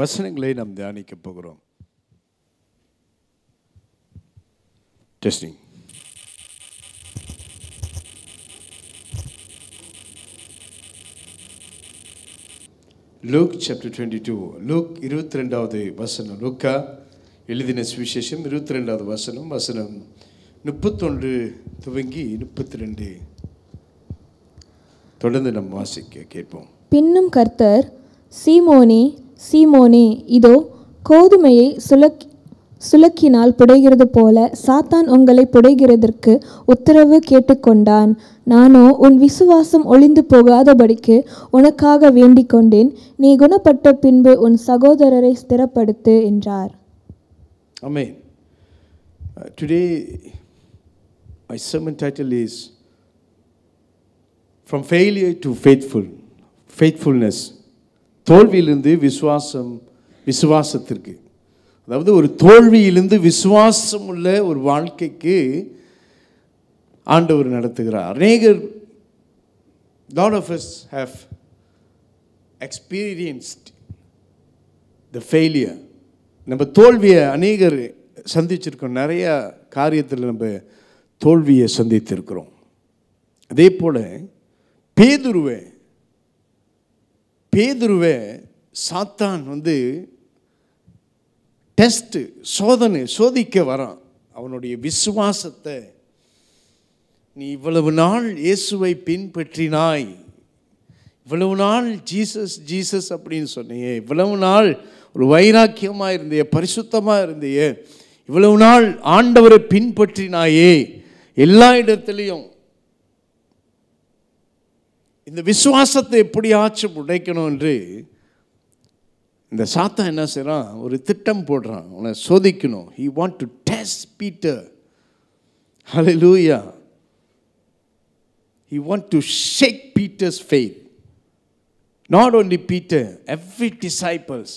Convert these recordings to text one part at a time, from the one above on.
வசனங்களை நாம் தியானிக்க போகிறோம். டெஸ்டிங். Look chapter 22. லூக் 22வது வசனம். லூக்கா எழுதின சுவிசேஷம் 22வது வசனம் 31 துவங்கி 32 தொடர்ந்து நாம் வாசிக்க கேட்போம். பின்னும் கர்த்தர், சீமோனே சீமோனே, இதோ கோதுமையை சுலக்கினால் புடைகிறது போல சாத்தான் உங்களை புடைகிறதற்கு உத்தரவு கேட்டுக்கொண்டான். நானோ உன் விசுவாசம் ஒளிந்து போகாதபடிக்கு உனக்காக வேண்டிக் கொண்டேன். நீ குணப்பட்ட பின்பு உன் சகோதரரை ஸ்திரப்படுத்து என்றார். Amen. Today my sermon title is From Failure to Faithfulness. தோல்வியிலிருந்து விசுவாசத்திற்கு, அதாவது ஒரு தோல்வியிலிருந்து விசுவாசம் உள்ள ஒரு வாழ்க்கைக்கு ஆண்டவர் நடத்துகிறார். அநேகர், lot of us have experienced the failure. நம்ம தோல்வியை அநேகர் சந்திச்சிருக்கோம். நிறைய காரியத்தில் நம்ம தோல்வியை சந்தித்திருக்கிறோம். அதே போல பேதுருவை சாத்தான் டெஸ்ட் சோதிக்க வரான். அவனுடைய விசுவாசத்தை, நீ இவ்வளவு நாள் இயேசுவை பின்பற்றினாய், இவ்வளவு நாள் ஜீசஸ் அப்படின்னு சொன்னியே, இவ்வளவு நாள் ஒரு வைராக்கியமாக இருந்தையே, பரிசுத்தமாக இருந்தையே, இவ்வளவு நாள் ஆண்டவரை பின்பற்றினாயே, எல்லா இடத்துலையும் இந்த விசுவாசத்தை எப்படியாச்சும் உடைக்கணும் என்று இந்த சாத்தான் என்ன செய்கிறான், ஒரு திட்டம் போடுறான், அவனை சோதிக்கணும். He want to test Peter. Hallelujah. He want to shake Peter's faith. Not only Peter, every disciples.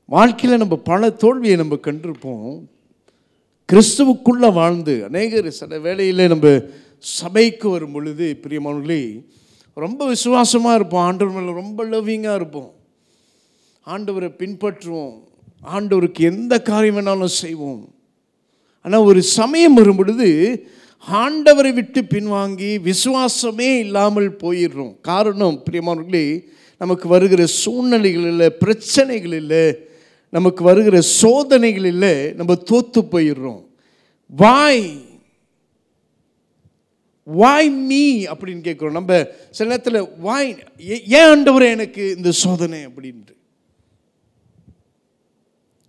வாழ்க்கையில் நம்ம பல தோல்வியை நம்ம கண்டிருப்போம். கிறிஸ்துவுக்குள்ளே வாழ்ந்து அநேகர் சில வேளையில் நம்ம சபைக்கு வரும் பொழுது பிரியமானவர்களே ரொம்ப விசுவாசமாக இருப்போம், ஆண்டவர் மேலே ரொம்ப லவ்விங்காக இருப்போம், ஆண்டவரை பின்பற்றுவோம், ஆண்டவருக்கு எந்த காரியம் வேணாலும் செய்வோம். ஆனால் ஒரு சமயம் வரும் பொழுது ஆண்டவரை விட்டு பின்வாங்கி விசுவாசமே இல்லாமல் போயிடுறோம். காரணம் பிரியமானவர்களே, நமக்கு வருகிற சூழ்நிலைகளில், பிரச்சனைகளில், நமக்கு வருகிற சோதனைகளில் நம்ம தோற்று போயிடுறோம். வாய் மீ அப்படின்னு கேட்குறோம். நம்ம சில நேரத்தில் ஏன் ஆண்டவரே எனக்கு இந்த சோதனை அப்படின்ட்டு.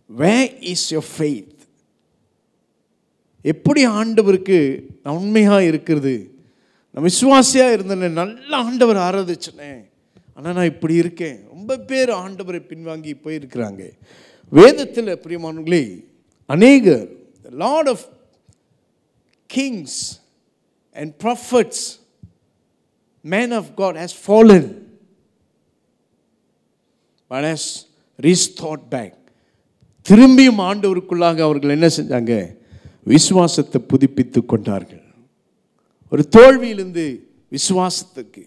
Where is your faith? எப்படி ஆண்டவருக்கு நான் உண்மையாக இருக்கிறது? நான் விசுவாசியாக இருந்தேன், நல்ல ஆண்டவர் ஆராதிச்சனேன், ஆனால் நான் இப்படி இருக்கேன். ரொம்ப பேர் ஆண்டவரை பின்வாங்கி போயிருக்கிறாங்க. வேதத்தில் பிரியமானவர்களே அநேகர், Lord of kings and prophets, men of God has fallen but has restored back. திரும்பியும் ஆண்டவருக்குள்ளாக அவர்கள் என்ன செஞ்சாங்க, விசுவாசத்தை புதுப்பித்து கொண்டார்கள். ஒரு தோல்வியிலிருந்து விசுவாசத்துக்கு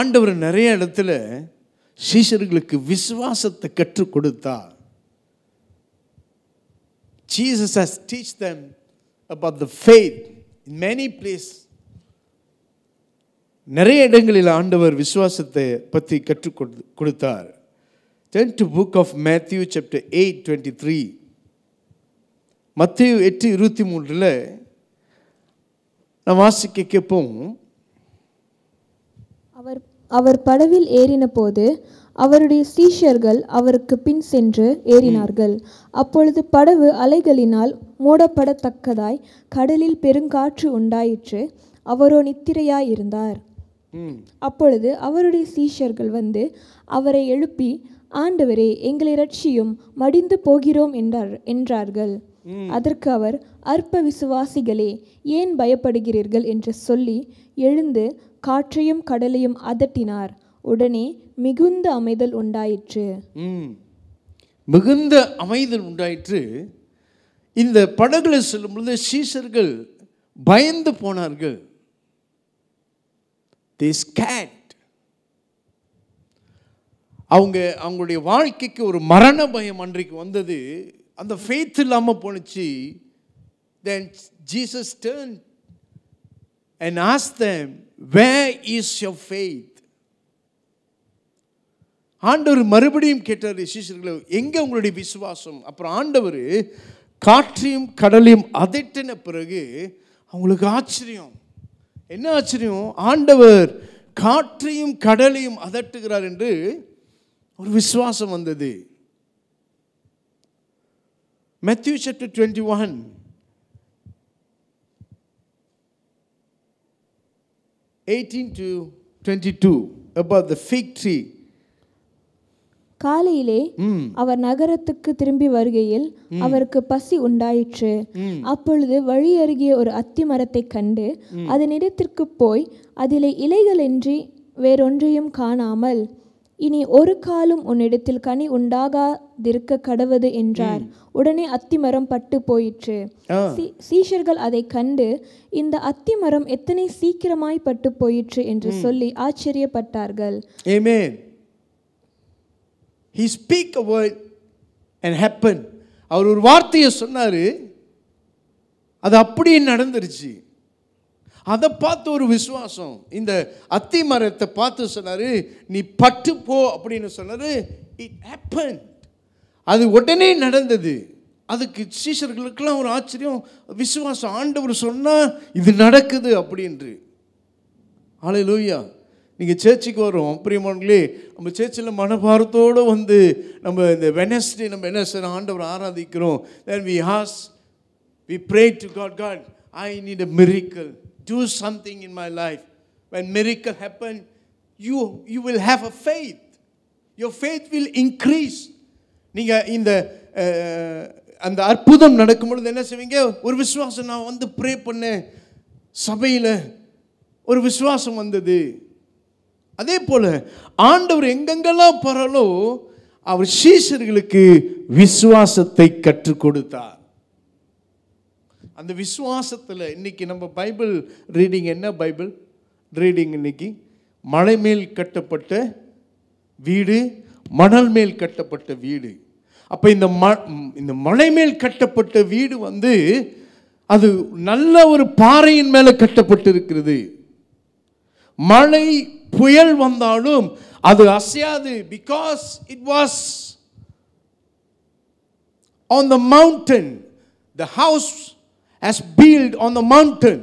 ஆண்டவர் நிறைய இடத்துல சீஷர்களுக்கு விசுவாசத்தை கற்றுக் கொடுத்தார். Jesus has teach them about the faith in many places. நிறைய இடங்களில் ஆண்டவர் விசுவாசத்தை பற்றி கற்றுக் கொடுத்தார். Turn to book of Matthew chapter 8:23. மத்தேயு 8:23 நாம் வாசிக்க கேட்போம். அவர் படவில் ஏறின போது அவருடைய சீஷர்கள் அவருக்கு பின் சென்று ஏறினார்கள். அப்பொழுது படவு அலைகளினால் மூடப்படத்தக்கதாய் கடலில் பெருங்காற்று உண்டாயிற்று. அவரோ நித்திரையாயிருந்தார். அப்பொழுது அவருடைய சீஷர்கள் வந்து அவரை எழுப்பி, ஆண்டவரே, எங்களை ரட்சியும், மடிந்து போகிறோம் என்றார்கள். அதற்கு அவர், அற்ப விசுவாசிகளே, ஏன் பயப்படுகிறீர்கள் என்று சொல்லி எழுந்து காற்றையும் கடலையும் அதட்டினார். உடனே மிகுந்த அமைதல் உண்டாயிற்று. மிகுந்த அமைதல் உண்டாயிற்று. இந்த படகுல செல்லும் பொழுது சீஷர்கள் பயந்து போனார்கள். They scared. அவங்களுடைய வாழ்க்கைக்கு ஒரு மரண பயம் அன்றைக்கு வந்தது. அந்த ஃபெய்த் இல்லாமல் போணுச்சு. Then Jesus turned and asked them, where is your faith? ஆண்டவர் மறுபடியும் கேட்டார் சீஷர்களை, எங்கே உங்களுடைய விசுவாசம்? அப்புறம் ஆண்டவர் காற்றையும் கடலையும் அதட்டின பிறகு அவங்களுக்கு ஆச்சரியம். என்ன ஆச்சரியம்? ஆண்டவர் காற்றையும் கடலையும் அதட்டுகிறார் என்று ஒரு விசுவாசம் வந்தது. Matthew chapter 21 18 to 22 about the fig tree. காலையிலே அவர் நகரத்துக்கு திரும்பி வருகையில் அவருக்கு பசி உண்டாயிற்று. அப்பொழுது வழி அருகே ஒரு அத்தி மரத்தை கண்டு அதனிடத்திற்கு போய் அதிலே இலைகளின்றி வேறொன்றையும் காணாமல், இனி ஒரு காலும் உன்னிடத்தில் கனி உண்டாகாதிருக்க கடவது என்றார். உடனே அத்திமரம் பட்டு போயிற்று. சீஷர்கள் அதை கண்டு, இந்த அத்திமரம் எத்தனை சீக்கிரமாய் பட்டு போயிற்று என்று சொல்லி ஆச்சரியப்பட்டார்கள். Amen. He speak a word and happen. அவர் ஒரு வார்த்தையை சொன்னாரு, அது அப்படியே நடந்துருச்சு. அதை பார்த்து ஒரு விசுவாசம். இந்த அத்தி மரத்தை பார்த்து சொன்னாரு, நீ பட்டு போ அப்படின்னு சொன்னாரு. It happened. அது உடனே நடந்தது. அதுக்கு சீஷர்களுக்கெல்லாம் ஒரு ஆச்சரியம், விசுவாசம். ஆண்டவர் சொன்னா இது நடக்குது அப்படின்று. ஹல்லேலூயா. நீங்கள் சர்ச்சுக்கு வரோம் பிரியமானவர்களே, நம்ம சர்ச்சில் மனபாரத்தோடு வந்து நம்ம இந்த வெனஸ்டே நம்ம என்ன செய்யறோம்? ஆண்டவர் ஆராதிக்கிறோம். Then we ask, we pray to God, God, I need a miracle. Do something in my life. When miracle happen, you will have a faith. Your faith will increase. நீங்கள் இந்த அந்த அற்புதம் நடக்கும்பொழுது என்ன செய்வீங்க? ஒரு விசுவாசம். நான் வந்து ப்ரே பண்ணேன் சபையில், ஒரு விசுவாசம் வந்தது. அதே போல ஆண்டவர் எங்கெங்கெல்லாம் போறாரோ அவர் சீஷர்களுக்கு விசுவாசத்தை கற்றுக் கொடுத்தார். அந்த விசுவாசத்தில் இன்னைக்கு நம்ம பைபிள் ரீடிங் என்ன? பைபிள் ரீடிங் இன்னைக்கு மலை மேல் கட்டப்பட்ட வீடு, மணல் மேல் கட்டப்பட்ட வீடு. அப்போ இந்த மலை மேல் கட்டப்பட்ட வீடு வந்து அது நல்ல ஒரு பாறையின் மேலே கட்டப்பட்டு இருக்கிறது. மழை புயல் வந்தாலும் அது அசையாது. Because it was on the mountain. The house has built on the mountain.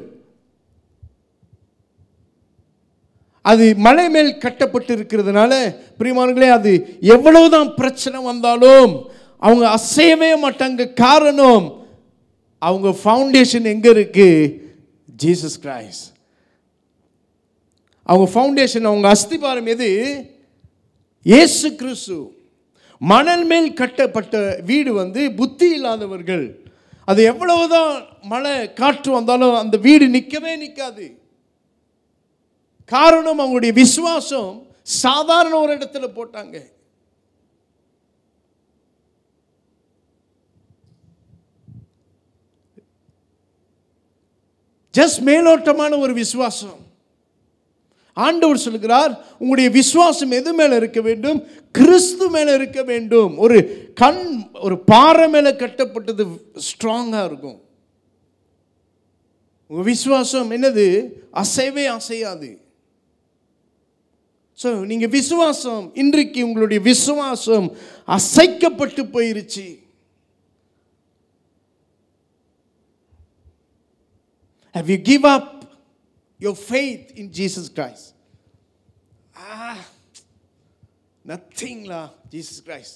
அது மலை மேல் கட்டப்பட்டு இருக்கிறதுனால பிரியமானவர்களே, அது எவ்வளவுதான் பிரச்சனை வந்தாலும் அவங்க அசையவே மாட்டாங்க. காரணம், அவங்க ஃபவுண்டேஷன் எங்க இருக்கு? Jesus Christ. அவங்க ஃபவுண்டேஷன், அவங்க அஸ்திபாரம் எது? இயேசு கிறிஸ்து. மணல் மேல் கட்டப்பட்ட வீடு வந்து புத்தி இல்லாதவர்கள். அது எவ்வளவுதான் மழை காற்று வந்தாலும் அந்த வீடு நிற்கவே நிற்காது. காரணம், அவங்களுடைய விசுவாசம் சாதாரண ஒரு இடத்துல போட்டாங்க. ஜஸ்ட் மேலோட்டமான ஒரு விசுவாசம். ஆண்டவர் சொல்கிறார், உங்களுடைய விசுவாசம் எது மேல இருக்க வேண்டும்? கிறிஸ்து மேல இருக்க வேண்டும். ஒரு பாறை மேல கட்டப்பட்டது ஸ்ட்ராங்கா இருக்கும். உங்க விசுவாசம் என்னது? அசைவே அசையாது. ஸோ நீங்க விசுவாசம், இன்றைக்கு உங்களுடைய விசுவாசம் அசைக்கப்பட்டு போயிருச்சு. Have you give up your faith in Jesus Christ? Nothing la Jesus Christ.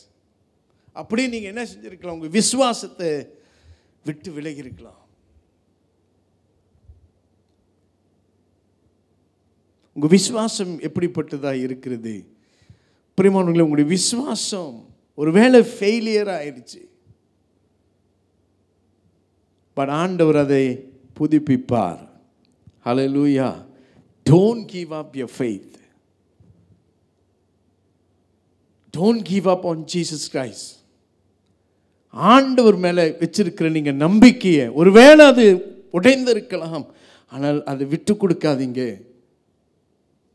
அப்படி நீங்க என்ன செஞ்சிருக்கலாம்? உங்க விசுவாசத்தை விட்டு விலகி இருக்கலாம். உங்க விசுவாசம் எப்படிப்பட்டதா இருக்கிறது? பிரியமானவர்களே, உங்களுடைய விசுவாசம் ஒருவேளை ஃபெயிலியர் ஆயிடுச்சு, பட் ஆண்டவர் அதை புதுப்பிப்பார். Hallelujah. Don't give up your faith. Don't give up on Jesus Christ. ஆண்டவர் மேலே வச்சிருக்கிற நீங்க நம்பிக்கையை, ஒருவேளை அது உடைந்திருக்கலாம், ஆனால் அதை விட்டு கொடுக்காதீங்க.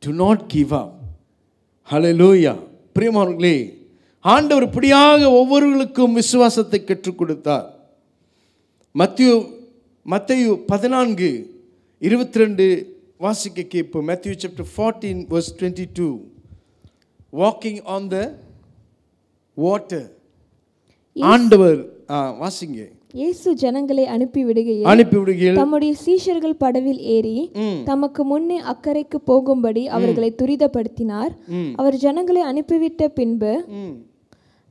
Do not give up. Hallelujah. பிரியமானவர்களே, ஆண்டவர் இப்படியாக ஒவ்வொருவருக்கும் விசுவாசத்தை கற்றுக் கொடுத்தார். மத்தேயு 14:22 வாசிக்க கேட்போம். Matthew chapter 14 verse 22. Walking on the water. ஆண்டவர் வாசிங்க. இயேசு ஜனங்களை அனுப்பிவிடுகையில் தம்முடைய சீஷர்கள் படவில் ஏறி தமக்கு முன்னே அக்கறைக்கு போகும்படி அவர்களை துரிதப்படுத்தினார். அவர் ஜனங்களை அனுப்பிவிட்ட பின்பு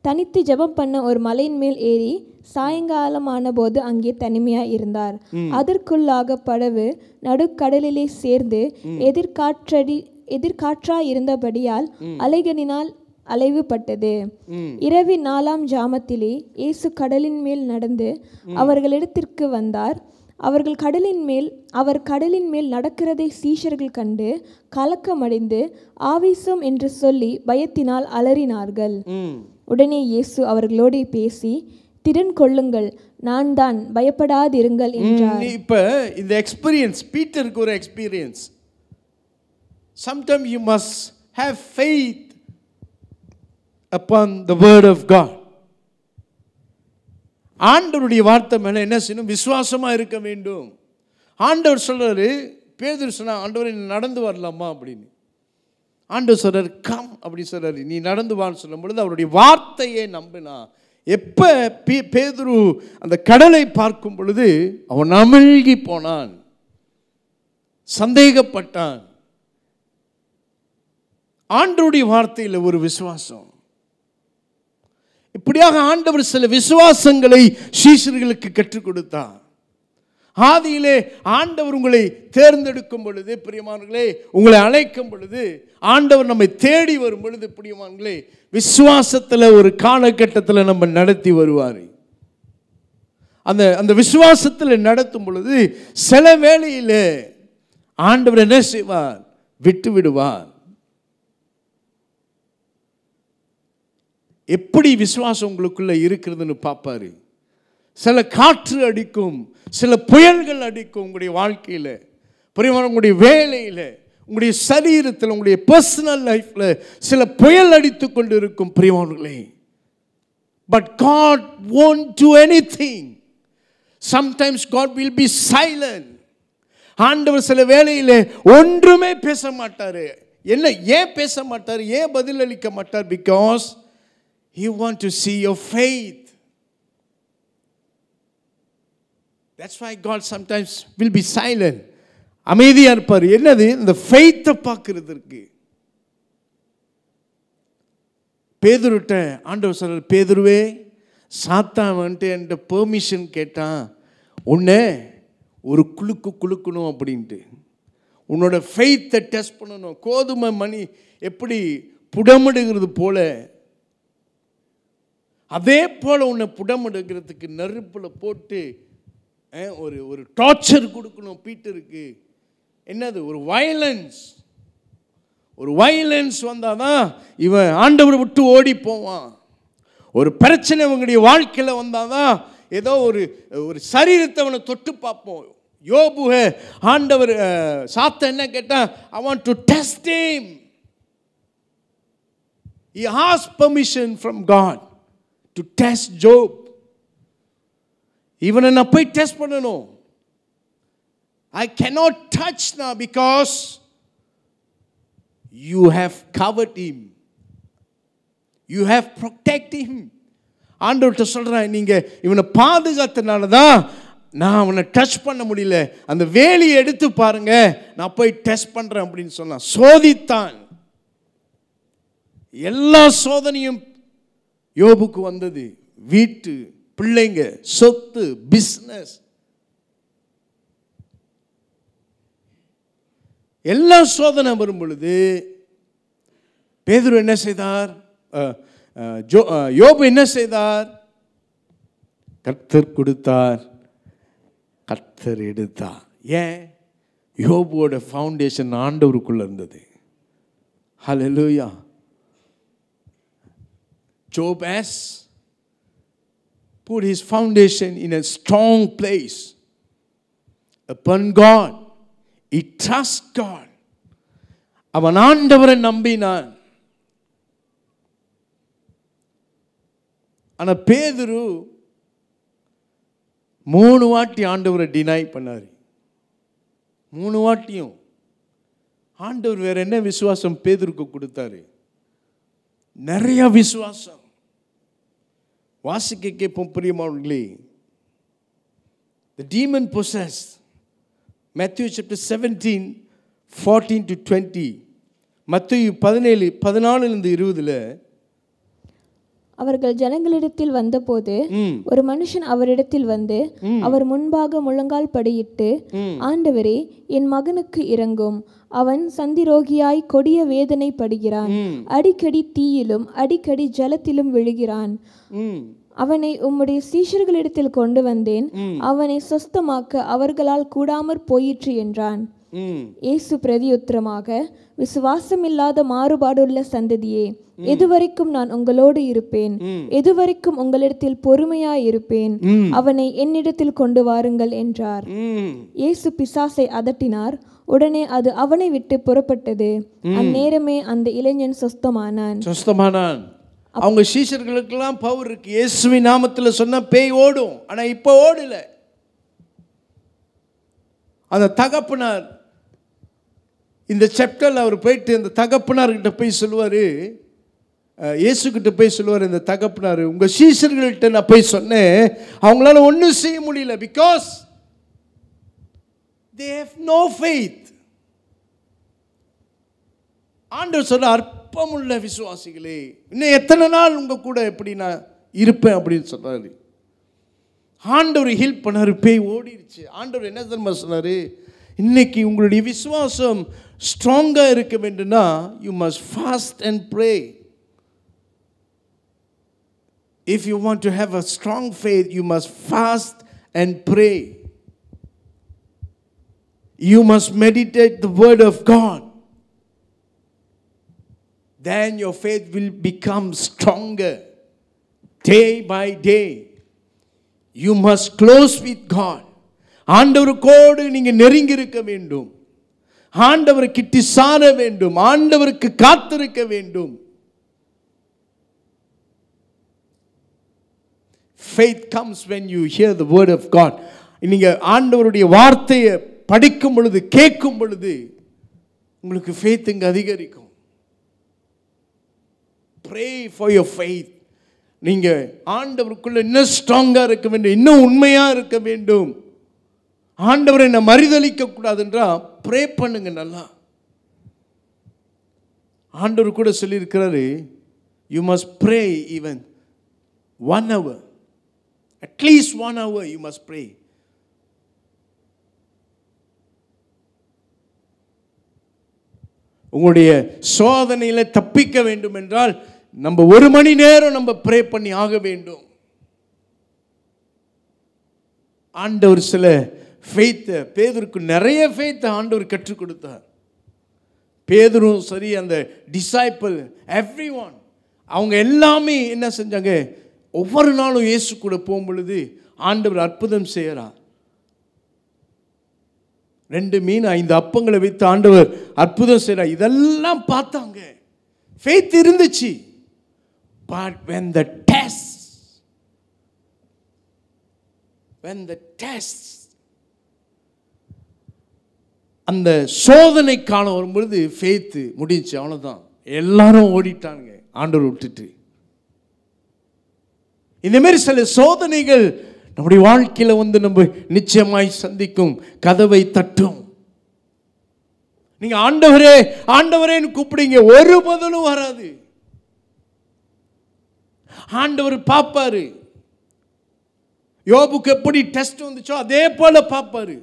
தனித்து ஜெபம் பண்ண ஒரு மலையின் மேல் ஏறி சாயங்காலமான போது அங்கே தனிமையாய் இருந்தார். அதற்குள்ளாக படவு நடுக்கடலிலே சேர்ந்து எதிர்காற்றாய் இருந்தபடியால் அலைகளினால் அலைவுபட்டது. இரவின் 4ஆம் ஜாமத்திலே இயேசு கடலின் மேல் நடந்து அவர்களிடத்திற்கு வந்தார். அவர் கடலின் மேல் நடக்கிறதை சீஷர்கள் கண்டு கலக்கமடைந்து ஆவேசம் என்று சொல்லி பயத்தினால் அலறினார்கள். உடனே இயேசு அவர்களோடு பேசி, திடன் கொள்ளுங்கள், நான் தான், பயப்படாதிருங்கள் என்றார். இப்ப இந்த எக்ஸ்பீரியன்ஸ், பீட்டருக்கு ஒரு experience. Sometimes you must have faith upon the word of God. ஆண்டவருடைய வார்த்தை மேல என்ன செய்யணும்? விசுவாசமா இருக்க வேண்டும். ஆண்டவர் சொல்றாரு, பேதுரு சொன்னா, ஆண்டவரே நீ நடந்து வரலாமா அப்படின்னு. ஆண்டவர் சொல்றாரு, கம் அப்படி சொல்றாரு, நீ நடந்து வான்னு சொல்லும் பொழுது அவருடைய வார்த்தையை நம்பினா. எப்ப பேதுரு அந்த கடலை பார்க்கும் பொழுது அவன் அமிழ்கி போனான், சந்தேகப்பட்டான். ஆண்டவருடைய வார்த்தையில் ஒரு விசுவாசம். இப்படியாக ஆண்டவர் சில விசுவாசங்களை சீஷர்களுக்கு கற்றுக் கொடுத்தார். ஆதியிலே ஆண்டவர் உங்களை தேர்ந்தெடுக்கும் பொழுது, பிரியமானவர்களே, உங்களை அழைக்கும் பொழுது, ஆண்டவர் நம்மை தேடி வரும் பொழுது, பிரியமானவர்களே, விசுவாசத்தில் ஒரு காலகட்டத்தில் நம்ம நடத்தி வருவார். அந்த விசுவாசத்தில் நடத்தும் பொழுது சில வேளையில் ஆண்டவர் என்ன செய்வார்? விட்டு விடுவார். எப்படி விசுவாசம் உங்களுக்குள்ள இருக்கிறதுன்னு பார்ப்பாரு. சில காற்று அடிக்கும், சில புயல்கள் அடிக்கும் உங்களுடைய வாழ்க்கையில், பிரியமான உங்களுடைய வேலையில், உங்களுடைய சரீரத்தில், உங்களுடைய பர்சனல் லைஃப்பில் சில புயல் அடித்து கொண்டு இருக்கும் பிரியமானவர்களே. But God won't do anything. Sometimes God will be silent. ஆண்டவர் சில வேளையில் ஒன்றுமே பேச மாட்டார். என்ன, ஏன் பேச மாட்டார்? ஏன் பதில் அளிக்க மாட்டார்? Because He wants to see your faith. That's why God sometimes will be silent. அமைதியா இருப்பார். என்னது? இந்த ஃபெய்த்தை பார்க்கிறதுக்கு. பேதுருட்ட ஆண்டவர் சொல்றார், பேதுருவே, சாத்தான் வந்துட்டு என்கிட்ட பெர்மிஷன் கேட்டான், உன்னை ஒரு குலுக்கணும் அப்படின்ட்டு. உன்னோட ஃபெய்த்தை டெஸ்ட் பண்ணணும். கோதுமை மணி எப்படி புடமிடுகிறது போல, அதே போல உன்னை புடமிடுகிறதுக்கு நெருப்பில் போட்டு ஒரு டார்ச்சர் கொடுக்கணும் பீட்டருக்கு. என்னது? ஒரு வயலன்ஸ் வந்தாதான் இவன் ஆண்டவரை விட்டு ஓடி போவான். ஒரு பிரச்சனை இவங்களுடைய வாழ்க்கையில் வந்தாதான் ஏதோ ஒரு சரீரத்தை அவனை தொட்டு பார்ப்போம். யோபுவ ஆண்டவர் சாத்தான் என்ன கேட்டா, I want to test him. He asked permission from God to test Job. இவனை நான் போய் டெஸ்ட் பண்ணணும். I cannot touch now because you have covered him. You have protected him. ஆண்டவர்கிட்ட சொல்றேன், நீங்க இவனை பாதுகாத்தனால தான் நான் அவனை டச் பண்ண முடியல. அந்த வேலியை எடுத்து பாருங்க, நான் போய் டெஸ்ட் பண்றேன் அப்படின்னு சொன்னான். சோதித்தான். எல்லா சோதனையும் யோபுக்கு வந்தது. வீட்டு, பிள்ளைங்க, சொத்து, பிஸ்னஸ், எல்லா சோதனை வரும் பொழுது பேதுரு என்ன செய்தார்? யோபு என்ன செய்தார்? கர்த்தர் கொடுத்தார், கர்த்தர் எடுத்தார். ஏன்? யோபுவோட ஃபவுண்டேஷன் ஆண்டவருக்குள்ள இருந்தது. ஹல்லேலூயா. Job has put his foundation in a strong place upon God. He trusts God. அவன் ஆண்டவரை நம்பினான். ஆனால் பேதுரு 3 வாட்டி ஆண்டவரை டினை பண்ணார். 3 வாட்டியும் ஆண்டவர் வேற என்ன விசுவாசம் பேதுருக்கு கொடுத்தாரு? நிறைய விசுவாசம். வாசிக்க கேட்போம் பிரியமானவர்களே. The demon possessed, Matthew chapter 17, 14 to 20. மத்தேயு 17, 14-20. அவர்கள் ஜனங்களிடத்தில் வந்தபோது ஒரு மனுஷன் அவரிடத்தில் வந்து அவர் முன்பாக முழங்கால் படியிட்டு, ஆண்டவரே, என் மகனுக்கு இரங்கும், அவன் சந்திரோகியாய் கொடிய வேதனை படுகிறான், அடிக்கடி தீயிலும் அடிக்கடி ஜலத்திலும் விழுகிறான், அவனை உம்முடைய சீஷர்களிடத்தில் கொண்டு வந்தேன், அவனை சொஸ்தமாக்க அவர்களால் கூடாமற் போயிற்று என்றான். இயேசு பிரதியுத்தரமாக, விசுவாசமில்லாத மாறுபாடுள்ள சந்ததியே, எதுவரைக்கும் நான் உங்களோடு இருப்பேன்? எதுவரைக்கும் உங்களிடத்தில் பொறுமையாய் இருப்பேன்? அவனை என்னிடத்தில் கொண்டு வாருங்கள் என்றார். இயேசு பிசாசை அதட்டினார். உடனே அது அவனை விட்டு புறப்பட்டது. அந்நேரமே அந்த இளைஞன் சொஸ்தமானான். அவங்க சீஷர்களுக்கெல்லாம் பவர் இருக்கு. இயேசுவின் நாமத்துல சொன்னா பேய் ஓடும். ஆனா இப்ப ஓடல. அந்த தகப்பனார் இந்த சாப்டர்ல அவர் போயிட்டு இந்த தகப்பனார்கிட்ட போய் சொல்லுவாரு, இயேசு கிட்ட போய் சொல்லுவார், இந்த தகப்பனார், உங்க சீஷர்கள்ட்ட நான் போய் சொன்னேன், அவங்களால ஒன்றும் செய்ய முடியல. Because they have no faith. ஆண்டவர் சொல்ற, அற்பமுள்ள விசுவாசிகளே, இன்னும் எத்தனை நாள் உங்க கூட எப்படி நான் இருப்பேன் அப்படின்னு சொல்றாரு. ஆண்டவர் ஹீல் பண்ணாரு, பேய் ஓடிடுச்சு. ஆண்டவர் என்ன தெரியுமா சொன்னாரு? இன்னைக்கு உங்களுடைய விசுவாசம் ஸ்ட்ராங்கா இருக்க வேண்டும்னா you must fast and pray. If you want to have a strong faith, you must fast and pray. You must meditate the word of God. Then your faith will become stronger day by day. You must close with God. ஆண்டவருக்கோடு நீங்க நெருங்கி இருக்க வேண்டும். ஆண்டவரை கிட்டி சார வேண்டும். ஆண்டவருக்கு காத்திருக்க வேண்டும். Faith comes when you hear the word of God. நீங்க ஆண்டவருடைய வார்த்தையை படிக்கும் பொழுது, கேட்கும் பொழுது உங்களுக்கு faith இங்க அதிகரிக்கும். Pray for your faith. நீங்க ஆண்டவருக்குள்ள இன்னும் ஸ்ட்ராங்கா இருக்க வேண்டும், இன்னும் உண்மையா இருக்க வேண்டும். ஆண்டவரை என்ன மறுதலிக்க கூடாதுன்றா ப்ரே பண்ணுங்க நல்லா. ஆண்டவர் கூட சொல்லியிருக்கிறாரு, you must pray even 1 hour. At least 1 hour you must pray. உங்களுடைய சோதனையில தப்பிக்க வேண்டும் என்றால் நம்ம 1 மணி நேரம் நம்ம ப்ரே பண்ணி ஆக வேண்டும். ஆண்டவர் சில ஃபெய்த், பேதுருக்கு நிறைய ஃபெய்த் ஆண்டவர் கற்றுக் கொடுத்தார். பேதுரும் சரி, அந்த டிசைபிள், எவ்ரிஒன், அவங்க எல்லாமே என்ன செஞ்சாங்க? ஒவ்வொரு நாளும் இயேசு கூட போகும் பொழுது ஆண்டவர் அற்புதம் செய்யறார். 2 மீன் 5 அப்பங்களை வைத்து ஆண்டவர் அற்புதம் செய்யறார். இதெல்லாம் பார்த்தாங்க, ஃபெய்த் இருந்துச்சு. But when the tests, அந்த சோதனை காண வரும்பொழுது ஃபெய்த் முடிஞ்சு, அவ்வளோதான். எல்லாரும் ஓடிட்டாங்க ஆண்டவர் விட்டுட்டு. இந்த மாதிரி சில சோதனைகள் நம்முடைய வாழ்க்கையில வந்து நம்ம நிச்சயமாய் சந்திக்கும், கதவை தட்டும். நீங்க ஆண்டவரே ஆண்டவரேன்னு கூப்பிடுங்க, ஒரு பதிலும் வராது. ஆண்டவர் பார்ப்பாரு. யோபுக்கு எப்படி டெஸ்ட் வந்துச்சோ அதே போல பார்ப்பாரு.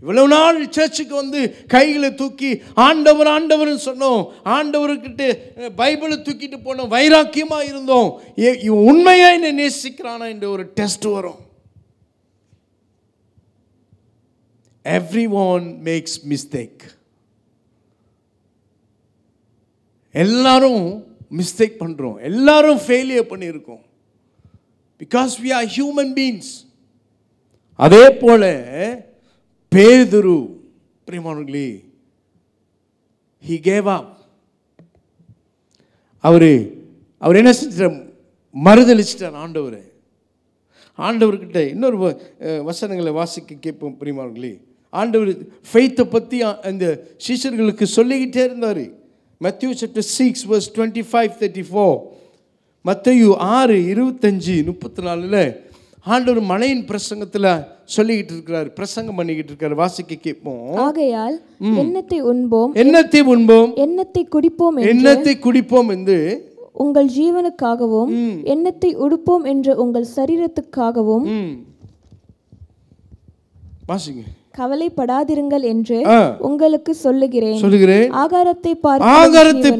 இவ்வளவு நாள் சர்ச்சுக்கு வந்து கைகளை தூக்கி ஆண்டவர் ஆண்டவர்னு சொன்னோம், ஆண்டவர்கிட்ட பைபிளை தூக்கிட்டு போனோம், வைராக்கியமா இருந்தோம், இவன் உண்மையா என்ன நேசிக்கிறானா என்ற ஒரு டெஸ்ட் வரும். Everyone makes mistake. எல்லாரும் மிஸ்டேக் பண்றோம், எல்லாரும் ஃபெயிலியர் பண்ணியிருக்கோம். Because we are human beings. அதே போல பேதுரு பிரியமானவர்களே, he gave up. அவர் என்ன செஞ்சார்? மறுதலிச்சிட்டார் ஆண்டவர். ஆண்டவர்கிட்ட இன்னொரு வசனங்களை வாசிக்க கேட்போம் பிரியமானவர்களே. ஆண்டவர் ஃபெய்த்தை பற்றி அந்த சீஷர்களுக்கு சொல்லிக்கிட்டே இருந்தார். Matthew chapter 6 verse 25-34, மத்தேயு 6:25-34 ஆண்டவர் மலையின் பிரசங்கத்தில் சொல்லிக்கிட்டு இருக்கிறார், பிரசங்கம் பண்ணிக்கிட்டு இருக்கார். வாசிக்க கேட்போம். ஆகையால் எண்ணத்தை உண்போம், எண்ணத்தை உண்போம், எண்ணத்தை குடிப்போம், எண்ணத்தை குடிப்போம் என்று உங்கள் ஜீவனுக்காகவும் எண்ணத்தை உடுப்போம் என்று உங்கள் சரீரத்துக்காகவும் வாசிங்க கவலைப்படாதிருங்கள் என்று உங்களுக்கு சொல்லுகிறேன். ஆகாரத்தை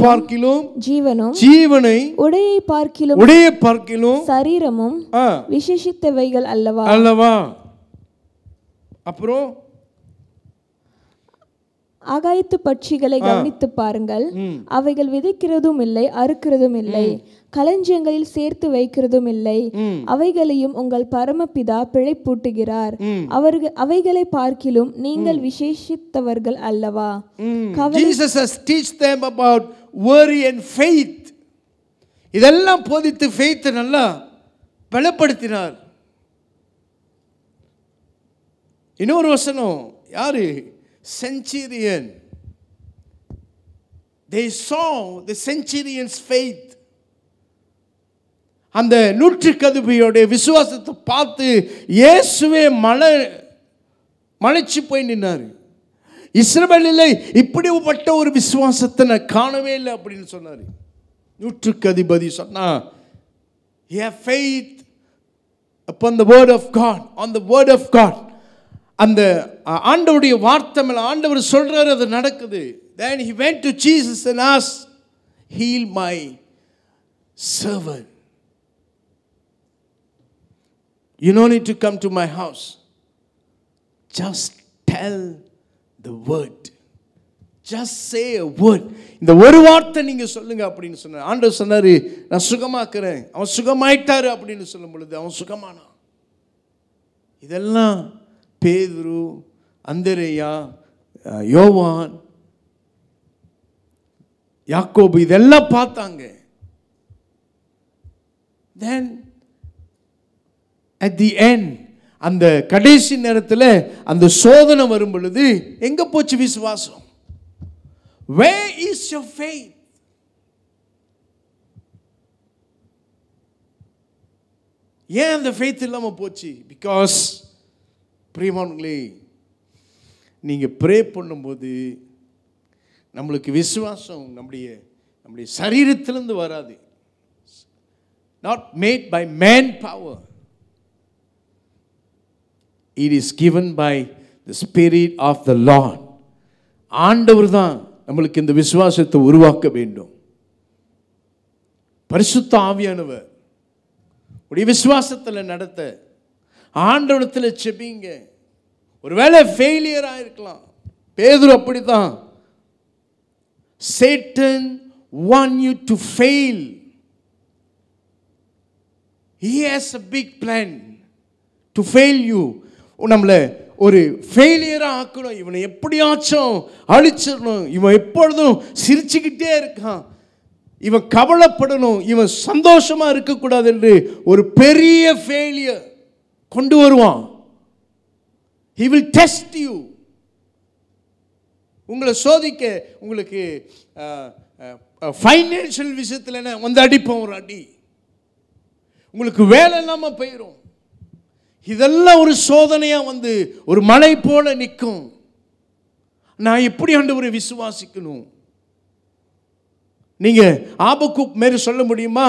பார்க்கிலும் ஜீவனும், ஜீவனை உடையை பார்க்கிலும் சரீரமும் விசேஷித்தவைகள் அல்லவா. அப்புறம் ஆகாயத்து பட்சிகளை கவனித்து பாருங்கள், அவைகள் விதைக்கிறதும் இல்லை, அறுக்கிறதும் இல்லை, களஞ்சியங்களில் சேர்த்து வைக்கிறதும் இல்லை, அவைகளையும் உங்கள் பரமபிதா பிழைப்பூட்டுகிறார். அவைகளை பார்க்கிலும் நீங்கள் விசேஷித்தவர்கள் அல்லவா. Jesus has teach them about worry and faith. இதெல்லாம் போதித்து faith நல்லா பலப்படுத்தினார். இன்னொரு வசனம், யாரு? Centurion. They saw the centurion's faith. அந்த நூற்றுக்கதிபதியோட விசுவாசத்தை பார்த்து இயேசுவே மலைச்சு போய் நின்னார். இஸ்ரவேலில் இப்படிப்பட்ட ஒரு விசுவாசத்தை நான் காணவே இல்லை அப்படின்னு சொன்னார். நூற்றுக்கதிபதி சொன்னா, he have faith upon the word of God, on the word of God. அந்த ஆண்டவருடைய வார்த்தை மேல ஆண்டவர் சொல்றாரு, அது நடக்குது. Then he went to Jesus and asked, heal my servant. You don't need to come to my house. Just tell the word. Just say a word. இந்த ஒரு வார்த்தை நீங்க சொல்லுங்க அப்படின்னு சொன்னார். ஆண்டவர் சொன்னாரு, நான் சுகமாக்குறேன். அவன் சுகமாயிட்டாரு அப்படின்னு சொல்லும் பொழுது அவன் சுகமானான். இதெல்லாம் பேதுரு, அந்திரேயா, யோவான், யாக்கோபு இதெல்லாம் பார்த்தாங்க. Then at the end, அந்த கடைசி நேரத்தில் அந்த சோதனை வரும் பொழுது எங்க போச்சு விசுவாசம்? Where is your faith? ஏன் அந்த faith இல்லாம போச்சு? Because பிரியமானவர்களே, நீங்கள் ப்ரே பண்ணும்போது நம்மளுக்கு விசுவாசம் நம்முடைய சரீரத்திலிருந்து வராது. Not made by man power. It is given by the Spirit of the Lord. ஆண்டவர் தான் நம்மளுக்கு இந்த விசுவாசத்தை உருவாக்க வேண்டும். பரிசுத்த ஆவியானவர் உடைய விசுவாசத்தில் நடத்த ஆண்டவரத்தில் செபிங்க. ஒருவேளை ஃபெயிலியர் ஆயிருக்கலாம். பேதுரு அப்படித்தான். Satan want you to fail. He has a big plan to fail you. நம்மள ஒரு ஃபெயிலியரா ஆக்கணும். இவனை எப்படியாச்சும் அழிச்சிடணும். இவன் எப்பொழுதும் சிரிச்சுக்கிட்டே இருக்கான். இவன் கவலைப்படணும். இவன் சந்தோஷமா இருக்கக்கூடாது என்று ஒரு பெரிய ஃபெயிலியர் கொண்டு வருவான். He will test you. உங்களை சோதிக்க. உங்களுக்கு ஃபைனான்சியல் விஷயத்தில் என்ன வந்து அடிப்போம் ஒரு அடி. உங்களுக்கு வேலை இல்லாம போயிடும். இதெல்லாம் ஒரு சோதனையா வந்து ஒரு மலை போல நிற்கும். நான் எப்படி ஆண்டவரை விசுவாசிக்கணும்? நீங்க ஆபக்கூப் மேரி சொல்ல முடியுமா?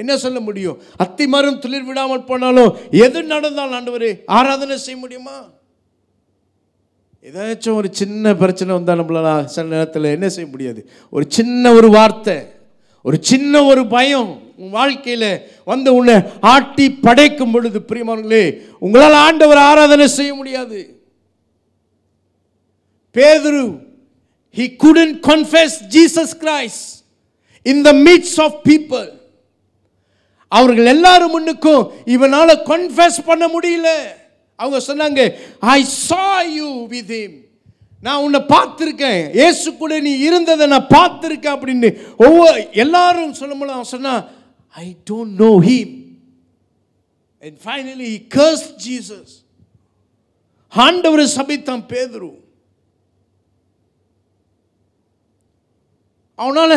என்ன சொல்ல முடியும்? அத்தி மரம் துளிர் விடாமல் போனாலும் எது நடந்தாலும் ஆண்டவரே ஆராதனை செய்ய முடியுமா? ஏதாச்சும் ஒரு சின்ன பிரச்சனை வந்தால் நம்மளால சில நேரத்தில் என்ன செய்ய முடியாது. ஒரு சின்ன ஒரு வார்த்தை, ஒரு சின்ன ஒரு பயம் உன் வாழ்க்கையில் வந்து உன்னை ஆட்டி படைக்கும் பொழுது பிரியமானவர்களே, உங்களால் ஆண்டவர் ஆராதனை செய்ய முடியாது. பேதுரு, he couldn't confess Jesus Christ in the midst of people. அவர்கள் எல்லாரும் முன்னுக்கும் இவனால கன்ஃபெஸ் பண்ண முடியல. அவங்க சொன்னாங்க, I saw you with him. நான் உன்னை பார்த்திருக்கேன், இயேசு கூட நீ இருந்ததை நான் பார்த்திருக்கேன் அப்படின்னு எல்லாரும் சொல்லும்போது அவன் சொன்னா, I don't know him. And finally he cursed Jesus. ஆண்டவரை சபித்தான் பேதுரு. அவனால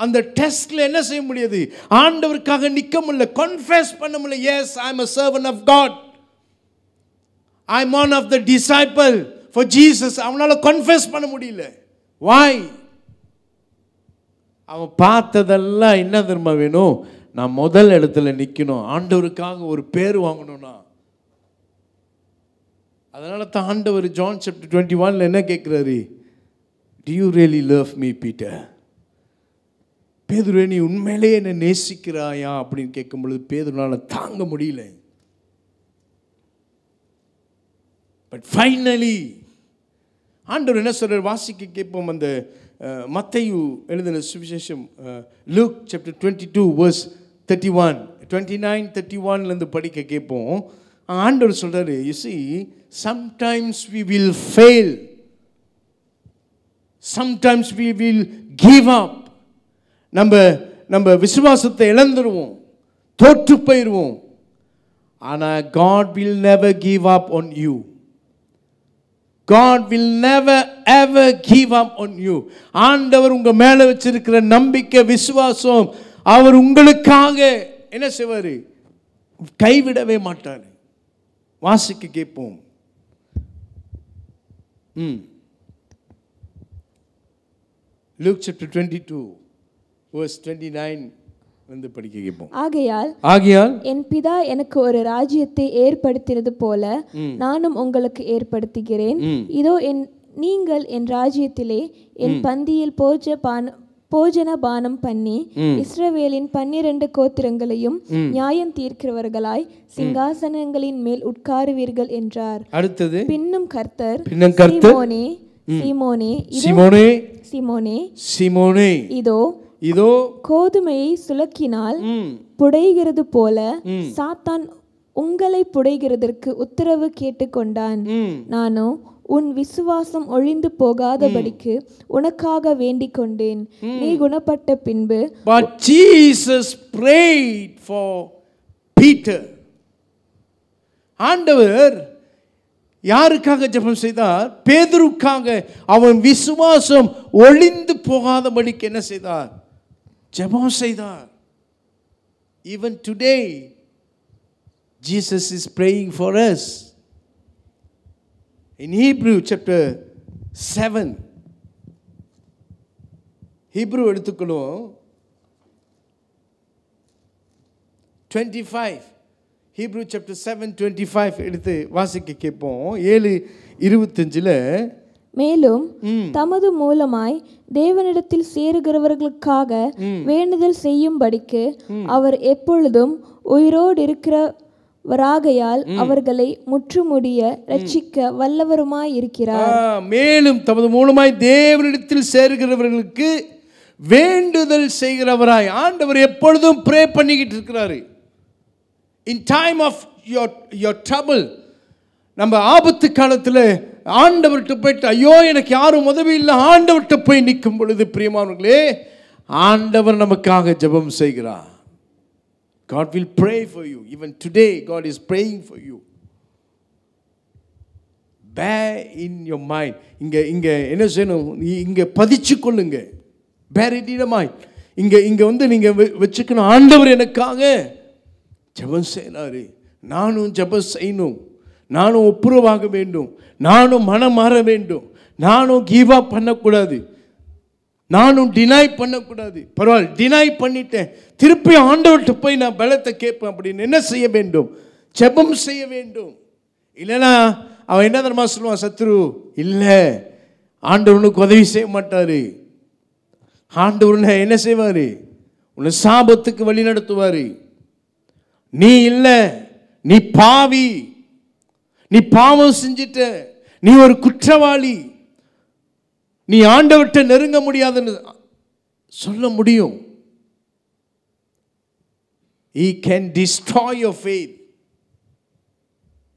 அந்த டெஸ்ட்ல என்ன செய்ய முடியாது? ஆண்டவருக்காக நிக்க முடியல, கன்ஃபெஸ் பண்ண முடியல. Yes, I am a servant of God. I am one of the disciple for Jesus. அவனால கன்ஃபெஸ் பண்ண முடியல. Why? அவன் பார்த்ததெல்லாம் என்ன தெரியுமா வேணும்? நான் முதல் இடத்துல நிற்கணும், ஆண்டவருக்காக ஒரு பேர் வாங்கணும்னா. அதனால தான் ஆண்டவர் John chapter 21 என்ன கேட்கிறாரு? Do you really love me, Peter? பேதுருவே, நீ உண்மையிலேயே என்னை நேசிக்கிறாயா அப்படின்னு கேட்கும் பொழுது பேதுருனால தாங்க முடியல. பட் ஃபைனலி ஆண்டவர் என்ன சொல்றார்? வாசிக்க கேட்போம். அந்த மத்தேயு எழுதின சுவிசேஷம் லூக் chapter 22 verse 31 29 31லேருந்து படிக்க கேட்போம். ஆண்டவர் சொல்றாரு, you see, sometimes we will fail, sometimes we will give up. நம்ம விசுவாசத்தை இழந்துருவோம், தோற்று போயிடுவோம். ஆனால் God will never give up on you. God will never ever give up on you. ஆண்டவர் உங்க மேல வச்சிருக்கிற நம்பிக்கை, விசுவாசம், அவர் உங்களுக்காக என்ன செய்வாரு? கைவிடவே மாட்டார். வாசிக்க கேட்போம். Luke chapter 22 verse 29 வந்து படிக்க கேட்போம். ஆகையால் என் பிதா எனக்கு ஒரு ராஜ்யத்தை ஏற்படுத்தினது போல நானும் உங்களுக்கு ஏற்படுத்துகிறேன். இதோ நீங்கள் என் ராஜ்யத்திலே என் பந்தியில் போஜன பானம் பண்ணி இஸ்ரவேலின் 12 கோத்திரங்களையும் நியாயம் தீர்க்கிறவர்களாய் சிங்காசனங்களின் மேல் உட்காருவீர்கள் என்றார். அடுத்தது, பின்னும் கர்த்தர் சீமோனே இதோ கோதுமையை சுலக்கினால் புடைகிறது போல சாத்தான் உங்களை புடைகிறதற்கு உத்தரவு கேட்டுக்கொண்டான். நானோ உன் விசுவாசம் ஒழிந்து போகாதபடிக்கு உனக்காக வேண்டிக் கொண்டேன். நீ குணப்பட்ட பின்பு. But Jesus prayed for Peter. ஆண்டவர் யாருக்காக ஜெபம் செய்தார்? பேதுருக்காக. அவன் விசுவாசம் ஒழிந்து போகாதபடிக்கு என்ன செய்தார்? ஜெபம் செய்தார். Even today Jesus is praying for us. In Hebrew chapter 7, Hebrew எடுத்துக்கணும் 25, Hebrew chapter 7:25 எடுத்து வாசிக்க கேட்போம். 7:25 மேலும் தமது மூலமாய் தேவனிடத்தில் சேருகிறவர்களுக்காக வேண்டுதல் செய்யும்படிக்கு அவர் எப்பொழுதும் உயிரோடு இருக்கிறவராகையால் அவர்களை முற்றுமுடிய ரட்சிக்க வல்லவருமாய் இருக்கிறார். மேலும் தமது மூலமாய் தேவனிடத்தில் சேருகிறவர்களுக்கு வேண்டுதல் செய்கிறவராய் ஆண்டவர் எப்பொழுதும் ப்ரே பண்ணிக்கிட்டு இருக்கிறாரு. In time of your trouble, நம்ம ஆபத்து காலத்தில் ஆண்டவர்கிட்ட போயிட்டு ஐயோ எனக்கு யாரும் உதவி இல்லை ஆண்டவர்கிட்ட போய் நிற்கும் பொழுது பிரியமானவர்களே, ஆண்டவர் நமக்காக ஜெபம் செய்கிறார். God will pray for you. Even today God is praying for you. Bear in your mind. இங்க என்ன செய்யணும்? இங்க பதிச்சு கொள்ளுங்க. Bear it in your mind. இங்க வந்து நீங்க வச்சுக்கணும், ஆண்டவர் எனக்காக ஜெபம் செய்யறாரு, நானும் ஜெபம் செய்யணும், நானும் ஒப்புரவாக வேண்டும், நானும் மனம் மாற வேண்டும், நானும் கிவ் அப் பண்ணக்கூடாது, நானும் டினை பண்ணக்கூடாது. பரவாயில்ல, டினை பண்ணிட்டேன், திருப்பி ஆண்டவர்கிட்ட போய் நான் பலத்தை கேட்பேன் அப்படின்னு என்ன செய்ய வேண்டும்? ஜெபம் செய்ய வேண்டும். இல்லைன்னா அவன் என்ன தெரியுமா சொல்லுவான்? சத்ரு இல்லை, ஆண்டவனுக்கு உதவி செய்ய மாட்டாரு, ஆண்டவர் என்ன செய்வாரு? உன்னை சாபத்துக்கு வழி நடத்துவாரு. நீ இல்லை, நீ பாவி, நீ பாவம் செஞ்சிட்ட, நீ ஒரு குற்றவாளி, நீ ஆண்டவர்கிட்ட நெருங்க முடியாதுன்னு சொல்ல முடியும். He can destroy your faith.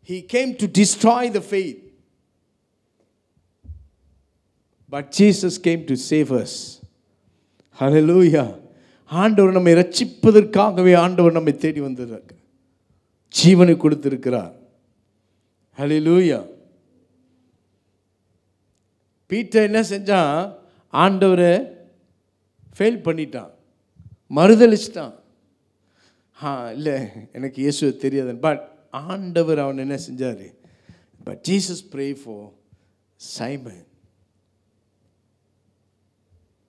He came to destroy the faith. But Jesus came to save us. Hallelujah. ஆண்டவர் நம்மை ரட்சிப்பதற்காகவே ஆண்டவர் நம்மை தேடி வந்திருக்கிறார், ஜீவனை கொடுத்திருக்கிறார். ஹல்லேலூயா. பீட்டர் என்ன செஞ்சான்? ஆண்டவரை ஃபெயில் பண்ணிட்டான், மறுதளிச்சிட்டான். இல்லை எனக்கு இயேசுவை தெரியாது. பட் ஆண்டவர் அவன் என்ன செஞ்சார்? But Jesus pray for Simon.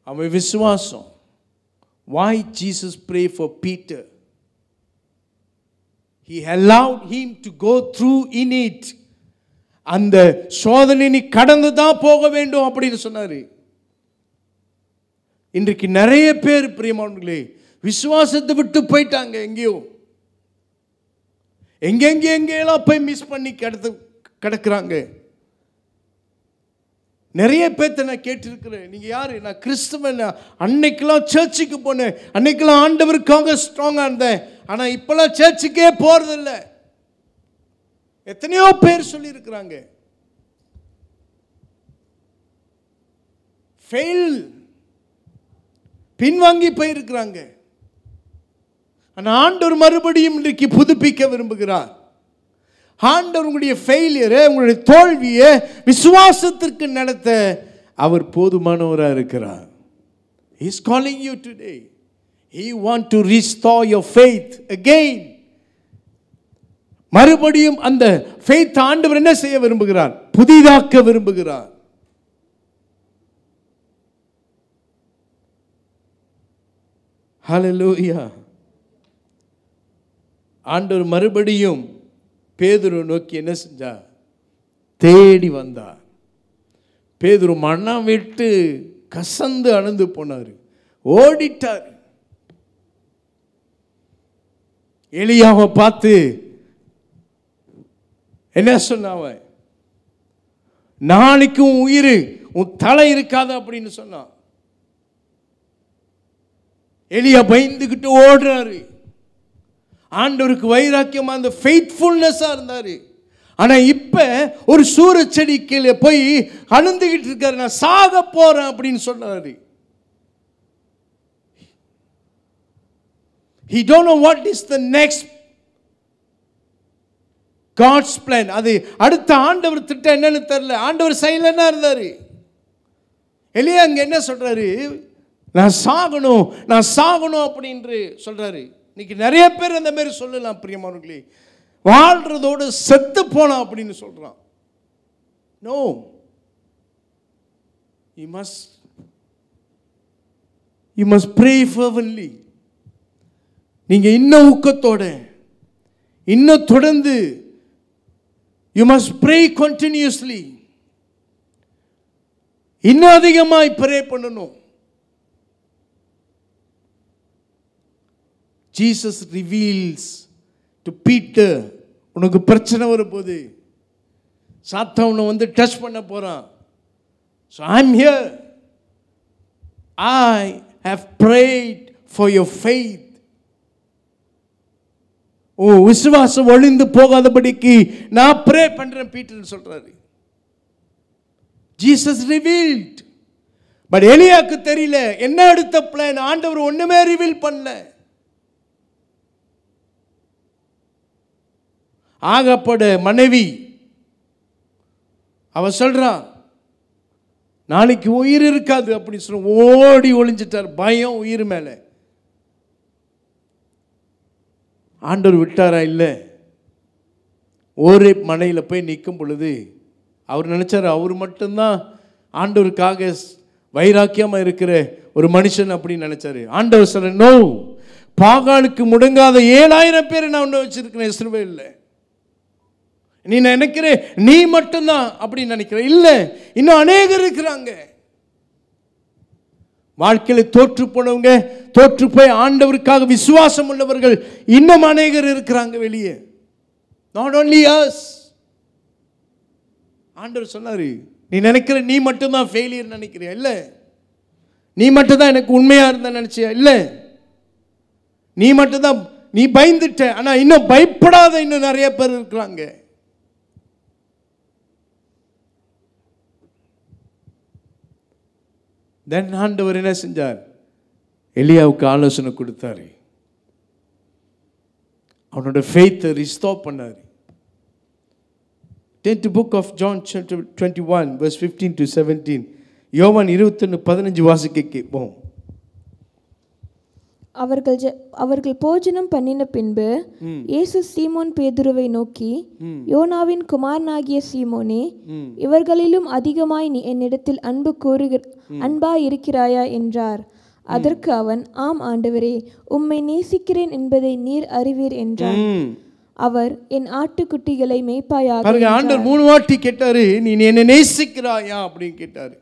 அவன் விசுவாசம். Why Jesus pray for Peter? He allowed him to go through in it. அந்த சோதனை நீ கடந்து தான் போக வேண்டும் அப்படின்னு சொன்னாரு. இன்றைக்கு நிறைய பேர் பிரியமானவர்களே விசுவாசத்தை விட்டு போயிட்டாங்க, எங்கேயோ எங்கெல்லாம் போய் மிஸ் பண்ணி கிடக்குறாங்க. நிறைய பேர்த்த நான் கேட்டிருக்கிறேன். நீங்கள் யார்? நான் கிறிஸ்துவன். அன்னைக்கெல்லாம் சர்ச்சுக்கு போனேன், அன்னைக்கெல்லாம் ஆண்டவருக்காக ஸ்ட்ராங்காக இருந்தேன், ஆனால் இப்போல்லாம் சர்ச்சுக்கே போகிறதில்ல. எத்தனையோ பேர் சொல்லியிருக்கிறாங்க. ஃபெயில், பின்வாங்கி போயிருக்கிறாங்க. ஆனால் ஆண்டவர் மறுபடியும் இன்றைக்கு புதுப்பிக்க விரும்புகிறார். ஆண்டவர் உங்களுடைய ஃபெயிலியரை, உங்களுடைய தோல்வியை விசுவாசத்திற்கு நடத்த அவர் போதுமானவராக இருக்கிறார். He is calling you today. He wants to restore your faith again. மறுபடியும் அந்த faith ஆண்டவர் என்ன செய்ய விரும்புகிறார்? புதிதாக்க விரும்புகிறார். ஹல்லேலூயா. ஆண்டவர் மறுபடியும் பேதுரு நோக்கி என்ன செஞ்சார்? தேடி வந்தார். பேதுரு மனம் விட்டு கசந்து அழுந்து போனார், ஓடிட்டார். எலியாவை பார்த்து என்ன சொன்னாவ? நாளைக்கு உன் உயிர் உன் தலை இருக்காது அப்படின்னு சொன்னான். எலியா பயந்துக்கிட்டு ஓடுறாரு. ஆண்டவருக்கு வைராக்கியமா அந்த ஃபெய்த்ஃபுல்னஸா இருந்தாரு. ஆனா இப்ப ஒரு சூரச்செடி கீழே போய் அழுந்துகிட்டு இருக்காரு, நான் சாக போறேன் அப்படின்னு சொன்னாரு. He don't know what is the next God's plan. அது அடுத்த ஆண்டவர் திட்டம் என்னன்னு தெரியல. ஆண்டவர் சைலண்டா இருந்தாரு. எலியா அங்க என்ன சொல்றாரு? நான் சாகணும் அப்படின்னு சொல்றாரு. இன்னைக்கு நிறைய பேர் அந்த மாதிரி சொல்லலாம் பிரியமானவர்களே, வாழ்றதோடு செத்து போலாம் அப்படின்னு சொல்றான். No, you must pray fervently. நீங்க இன்னும் ஊக்கத்தோட இன்னும் தொடர்ந்து you must pray continuously. இன்னும் அதிகமாய் ப்ரே பண்ணணும். Jesus reveals to Peter, உனக்கு பிரச்சனை வரும்போது சாத்தான் உன்னை வந்து டச் பண்ண போறான். So I'm here. I have prayed for your faith. ஓ விசுவாசம் ஒளிந்து போகாதபடிக்கு நான் ப்ரே பண்றேன் பீட்டர் சொல்றாரு. Jesus revealed. பட் எலியாக்கு தெரியல என்ன அடுத்த பிளான். ஆண்டவர் ஒண்ணுமே ரிவீல் பண்ணல. ஆகப்பட மனைவி அவ சொல்றான் நாளைக்கு உயிர் இருக்காது அப்படி சொல்ல ஓடி ஒளிஞ்சிட்டார். பயம் உயிர் மேல. ஆண்டவர் விட்டாரா? இல்லை. ஒரே மனையில் போய் நிற்கும் பொழுது அவர் நினைச்சார் அவர் மட்டும்தான் ஆண்டவருக்காக வைராக்கியமா இருக்கிற ஒரு மனுஷன் அப்படின்னு நினைச்சாரு. ஆண்டவர் சொல்ற, நோ, பாகாலுக்கு முடங்காத 7000 பேரை நான் ஒன்று வச்சிருக்கிறேன் இஸ்ரவேல்ல. நீ நினைக்கிற நீ மட்டும்தான் அப்படின்னு நினைக்கிற? இல்லை, இன்னும் அநேகர் இருக்கிறாங்க. வாழ்க்கையில் தோற்று போனவங்க, தோற்று போய் ஆண்டவருக்காக விசுவாசம் உள்ளவர்கள் இன்னும் அநேகர் இருக்கிறாங்க வெளியே. Not only us. ஆண்டவர் சொன்னாரு, நீ நினைக்கிற நீ மட்டும்தான் ஃபெயிலியர் நினைக்கிறியா? இல்லை. நீ மட்டும்தான் எனக்கு உண்மையா இருந்த நினைச்சியா? இல்லை. நீ மட்டும்தான் நீ பயந்துட்ட. ஆனா இன்னும் பயப்படாத இன்னும் நிறைய பேர் இருக்கிறாங்க. தென் ஆண்டவர் என்ன செஞ்சார்? எலியாவுக்கு ஆலோசனை கொடுத்தாரு. அவனோட ஃபெய்த்தை ரிஸ்டோர் பண்ணார். Turn to book of John chapter 21 verse 15 to 17. யோவான் 21:15 வாசிக்க கேட்போம். அவர்கள் போஜனம் பண்ணின பின்பு இயேசு சீமோன் பேதுருவை நோக்கி, யோனாவின் குமாரனாகிய சீமோனே, இவர்களிலும் அதிகமாய் நீ என்னிடத்தில் அன்பாய் இருக்கிறாயா என்றார். அதற்கு அவன், ஆம் ஆண்டவரே, உம்மை நேசிக்கிறேன் என்பதை நீர் அறிவீர் என்றார். அவர், என் ஆட்டுக்குட்டிகளை மேய்ப்பாயாக. பாருங்க, ஆண்டவர் 3 வாட்டி கேட்டாரு, நீ என்னை நேசிக்கிறாயா அப்படின்னு கேட்டாரு.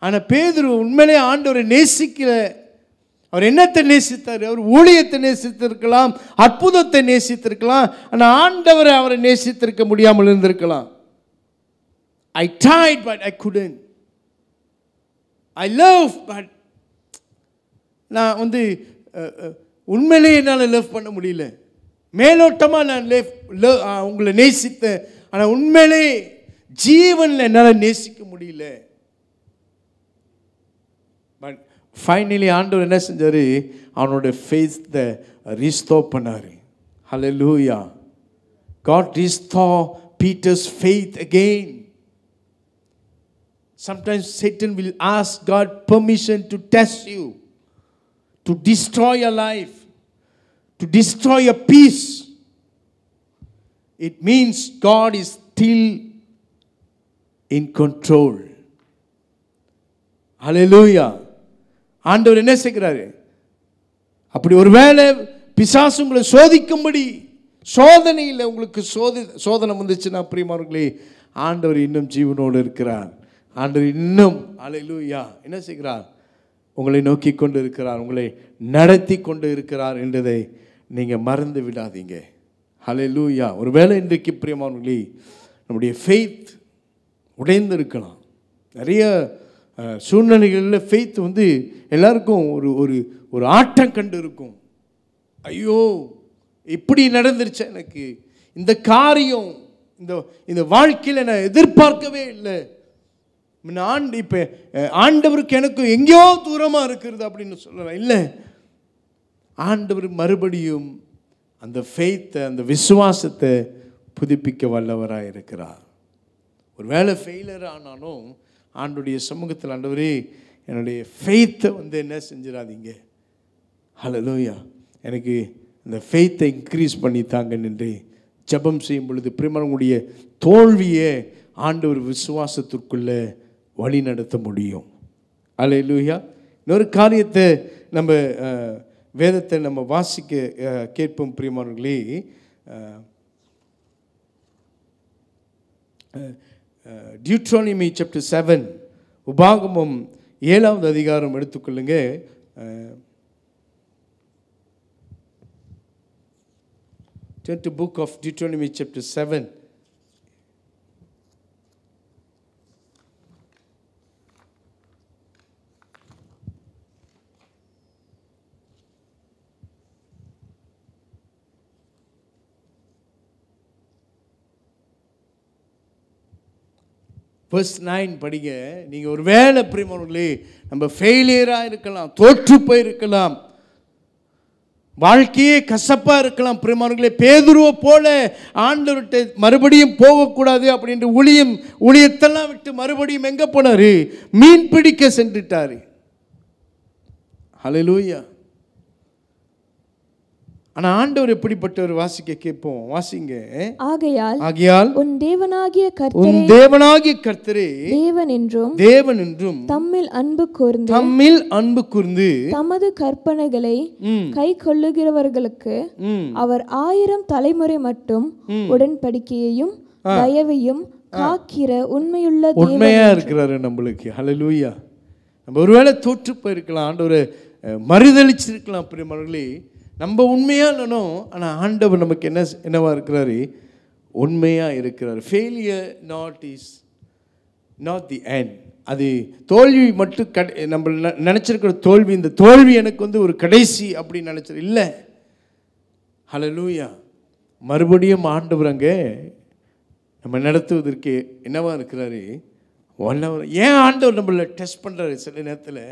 ஆனா பேதுரு உண்மையிலே ஆண்டவரை நேசிக்கல. அவர் என்னத்தை நேசித்தார்? அவர் ஊழியத்தை நேசித்திருக்கலாம், அற்புதத்தை நேசித்திருக்கலாம். ஆனால் ஆண்டவரை அவரை நேசித்திருக்க முடியாமல் இருந்திருக்கலாம். I tried but I couldn't. I love but நான் உண்மையிலே என்னால் லவ் பண்ண முடியல. மேலோட்டமாக நான் உங்களை நேசித்தேன், ஆனால் உண்மையிலே ஜீவனில் என்னால் நேசிக்க முடியல. பட் ஃபைனலி ஆண்டவர் என்ன செஞ்சார்? அவனோட ஃபெய்த்தை ரீஸ்டோர் பண்ணார். ஹல்லேலூயா. God restore Peter's faith again. Sometimes Satan will ask God permission to test you, to destroy your life, to destroy your peace. It means God is still in control. Hallelujah. ஆண்டவர் என்ன செய்கிறாரு? அப்படி ஒருவேளை பிசாசு உங்களை சோதிக்கும்படி, சோதனையில் உங்களுக்கு சோதனை வந்துச்சுன்னா பிரியமானவர்களே, ஆண்டவர் இன்னும் ஜீவனோடு இருக்கிறார். ஆண்டவர் இன்னும் ஹல்லேலூயா என்ன செய்கிறார்? உங்களை நோக்கி கொண்டு இருக்கிறார், உங்களை நடத்தி கொண்டு இருக்கிறார் என்றதை நீங்கள் மறந்து விடாதீங்க. ஹல்லேலூயா. ஒருவேளை இன்றைக்கு பிரியமானவர்களே நம்முடைய ஃபெய்த் உடைந்து இருக்கலாம். நிறைய சூழ்நிலைகளில் ஃபெய்த் எல்லாருக்கும் ஒரு ஆட்டம் கண்டு இருக்கும். ஐயோ இப்படி நடந்துருச்சு, எனக்கு இந்த காரியம் இந்த வாழ்க்கையில் நான் எதிர்பார்க்கவே இல்லை. இப்போ ஆண்டவருக்கு எனக்கு எங்கேயோ தூரமாக இருக்கிறது அப்படின்னு சொல்லலாம். இல்லை, ஆண்டவர் மறுபடியும் அந்த ஃபெய்த்தை, அந்த விசுவாசத்தை புதுப்பிக்க வல்லவராக இருக்கிறார். ஒரு வேளை ஃபெயிலியர் ஆனாலும் ஆண்டுடைய சமூகத்தில், ஆண்டவரே என்னுடைய ஃபெய்த்தை என்ன செஞ்சிடாதீங்க, ஹல்லேலூயா, எனக்கு இந்த ஃபெய்த்தை இன்க்ரீஸ் பண்ணி தாங்க என்று ஜெபம் செய்யும் பொழுது பிரியமானவர்களுடைய தோல்வியை ஆண்டவர் விசுவாசத்திற்குள்ளே வழி நடத்த முடியும். ஹல்லேலூயா. இன்னொரு காரியத்தை நம்ம வேதத்தை நம்ம வாசிக்க கேட்போம் பிரியமானவர்களே. டியூட்ரானமி சாப்டர் 7, உபாகமம் 7வது அதிகாரம் எடுத்துக்கொள்ளுங்க. Turn to book of Deuteronomy chapter 7. Verse 9 படிங்க. நீங்கள் ஒரு வேளை பிரியமானவர்களே நம்ம ஃபெயிலியராக இருக்கலாம், தோற்று போயிருக்கலாம், வாழ்க்கையே கசப்பாக இருக்கலாம். பிரியமானவர்களே, பேதுருவை போல ஆண்டவர்கிட்ட மறுபடியும் போகக்கூடாது அப்படின்ற ஊழியத்தெல்லாம் விட்டு மறுபடியும் எங்கே போனார்? மீன் பிடிக்க சென்றுட்டார். ஹல்லேலூயா. ஆனால் ஆண்டவர் எப்படிப்பட்டவர்? வாசிக்க கேட்போம், வாசிங்க. ஆகையால் உன் தேவனாகிய கர்த்தரே தேவன் என்றும் தம்மில் அன்பு கூர்ந்து தமது கற்பனைகளை கை கொள்ளுகிறவர்களுக்கு அவர் 1000 தலைமுறை மட்டும் உடன்படிக்கையையும் தயவையும் காக்கிற உண்மையா இருக்கிறாரு நம்மளுக்கு. ஹல்லேலூயா. நம்ம ஒருவேளை தோற்று போயிருக்கலாம், ஆண்டவரை மறுதளிச்சிருக்கலாம் பிரியமானவர்களே, நம்ம உண்மையாக இல்லைனோம். ஆனால் ஆண்டவர் நமக்கு என்னவா இருக்கிறாரு? உண்மையாக இருக்கிறார். Failure not the end. அது தோல்வி மட்டும் நம்ம நினச்சிருக்கிற தோல்வி, இந்த தோல்வி எனக்கு ஒரு கடைசி அப்படின்னு நினச்சிரு இல்லை. ஹல்லேலூயா. மறுபடியும் ஆண்டவர் அங்கே நம்ம நடத்துவதற்கு என்னவா இருக்கிறாரு? ஏன் ஆண்டவர் நம்மளை டெஸ்ட் பண்ணுறாரு? சில நேரத்தில்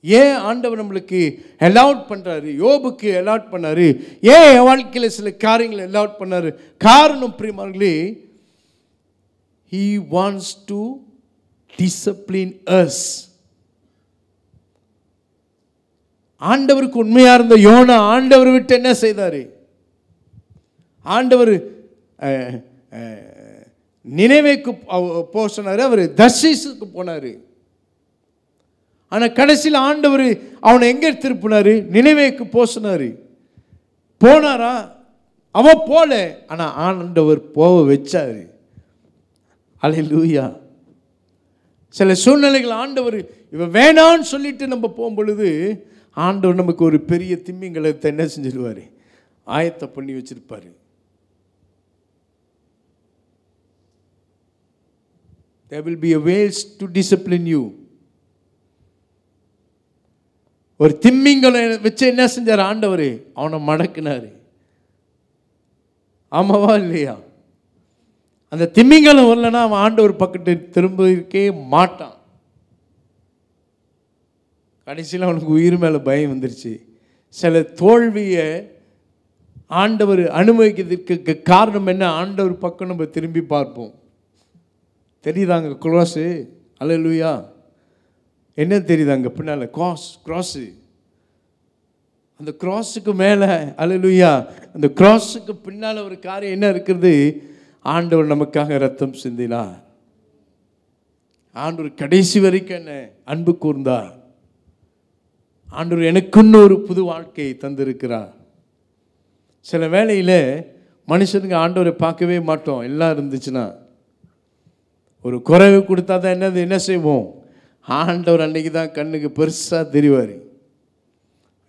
ஏன் ஆண்டவர் நம்மளுக்கு அலௌட் பண்ணுறாரு? யோபுக்கு அலௌட் பண்ணாரு, ஏன் என் வாழ்க்கையில் சில காரியங்களை அலௌட் பண்ணாரு? காரணம் பிரியமானவர்களே, He wants to discipline us. ஆண்டவருக்கு உண்மையா இருந்த யோனா ஆண்டவர் விட்டு என்ன செய்தாரு? ஆண்டவர் நினைவேக்கு போக சொன்னார், அவர் தர்ஷீசுக்கு போனார். ஆனால் கடைசியில் ஆண்டவர் அவனை எங்கே திருப்பினார்? நினைவேக்கு போக சொன்னார். போனாரா? அவன் போல, ஆனால் ஆண்டவர் போக வச்சார். அல்லேலூயா. சில சூழ்நிலைகள் ஆண்டவர் இவன் வேணான்னு சொல்லிட்டு நம்ம போகும்பொழுது ஆண்டவர் நமக்கு ஒரு பெரிய திமிங்கலத்தை என்ன செஞ்சிருவார்? ஆயத்தம் பண்ணி வச்சிருப்பார். There will be a ways to discipline you. ஒரு திமிங்கலை வச்சு என்ன செஞ்சார் ஆண்டவர்? அவனை மடக்கினார். ஆமாவா இல்லையா? அந்த திமிங்கலம் வரலன்னா அவன் ஆண்டவர் பக்கத்து திரும்ப இருக்கே மாட்டான். கடைசியில் அவனுக்கு உயிர் மேலே பயம் வந்துருச்சு. சில தோல்வியை ஆண்டவர் அனுமதிக்கிறதுக்கு காரணம் என்ன? ஆண்டவர் பக்கம் நம்ம திரும்பி பார்ப்போம். தெரியுதாங்க க்ராஸு? அல்லேலூயா. என்ன தெரியுதாங்க பின்னால்? கிராஸு. அந்த கிராஸுக்கு மேலே அல்லேலூயா, அந்த கிராஸுக்கு பின்னால் ஒரு காரியம் என்ன இருக்கிறது? ஆண்டவர் நமக்காக ரத்தம் சிந்தினார். ஆண்டவர் கடைசி வரைக்கும் என்ன அன்பு கூர்ந்தார். ஆண்டவர் எனக்குன்னு ஒரு புது வாழ்க்கையை தந்திருக்கிறார். சில வேளையில் மனுஷனுக்கு ஆண்டவரை பார்க்கவே மாட்டோம். எல்லாம் இருந்துச்சுன்னா ஒரு குறைவு கொடுத்தா தான் என்ன செய்வோம்? ஆண்டவர் அன்னைக்கு தான் கண்ணுக்கு பெருசாக தெரிவார்.